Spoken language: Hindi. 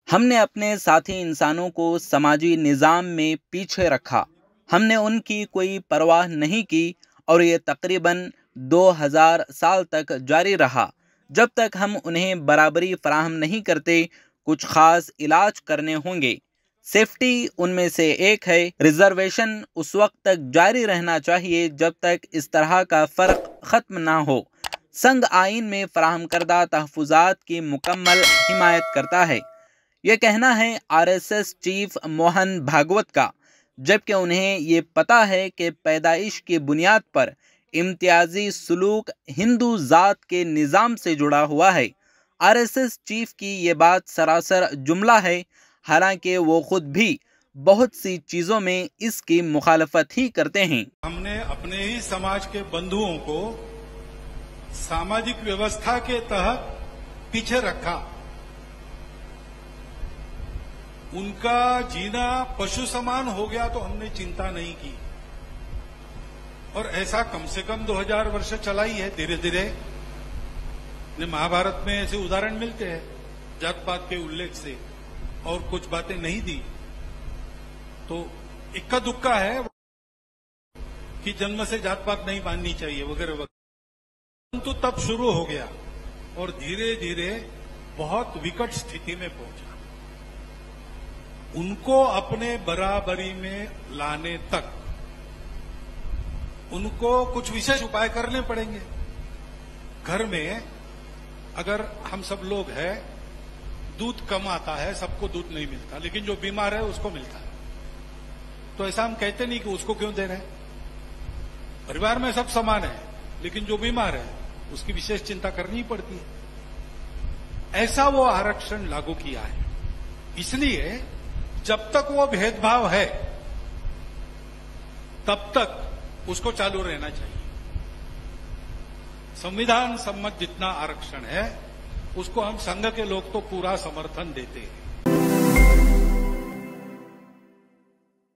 हमने अपने साथी इंसानों को समाजी निज़ाम में पीछे रखा। हमने उनकी कोई परवाह नहीं की और ये तकरीबन 2000 साल तक जारी रहा। जब तक हम उन्हें बराबरी फराहम नहीं करते, कुछ ख़ास इलाज करने होंगे। सेफ्टी उनमें से एक है। रिजर्वेशन उस वक्त तक जारी रहना चाहिए जब तक इस तरह का फ़र्क ख़त्म ना हो। संघ आइन में फराहम करदा तहफ़्फ़ुज़ात की मुकम्मल हिमायत करता है। यह कहना है आरएसएस चीफ मोहन भागवत का, जबकि उन्हें ये पता है कि पैदाइश की बुनियाद पर इम्तियाजी सुलूक हिंदू ज़ात के निज़ाम से जुड़ा हुआ है। आरएसएस चीफ की ये बात सरासर जुमला है, हालांकि वो खुद भी बहुत सी चीज़ों में इसकी मुखालफत ही करते हैं। हमने अपने ही समाज के बंधुओं को सामाजिक व्यवस्था के तहत पीछे रखा। उनका जीना पशु समान हो गया तो हमने चिंता नहीं की, और ऐसा कम से कम 2000 वर्ष चला ही है। धीरे धीरे महाभारत में ऐसे उदाहरण मिलते हैं जात पात के उल्लेख से, और कुछ बातें नहीं दी तो इक्का दुक्का है कि जन्म से जात पात नहीं बांधनी चाहिए वगैरह वगैरह। परंतु तब शुरू हो गया और धीरे धीरे बहुत विकट स्थिति में पहुंचा। उनको अपने बराबरी में लाने तक उनको कुछ विशेष उपाय करने पड़ेंगे। घर में अगर हम सब लोग हैं, दूध कम आता है, सबको दूध नहीं मिलता, लेकिन जो बीमार है उसको मिलता है, तो ऐसा हम कहते नहीं कि उसको क्यों दे रहे हैं। परिवार में सब समान है, लेकिन जो बीमार है उसकी विशेष चिंता करनी पड़ती है। ऐसा वो आरक्षण लागू किया है। इसलिए जब तक वो भेदभाव है तब तक उसको चालू रहना चाहिए। संविधान सम्मत जितना आरक्षण है उसको हम संघ के लोग तो पूरा समर्थन देते हैं।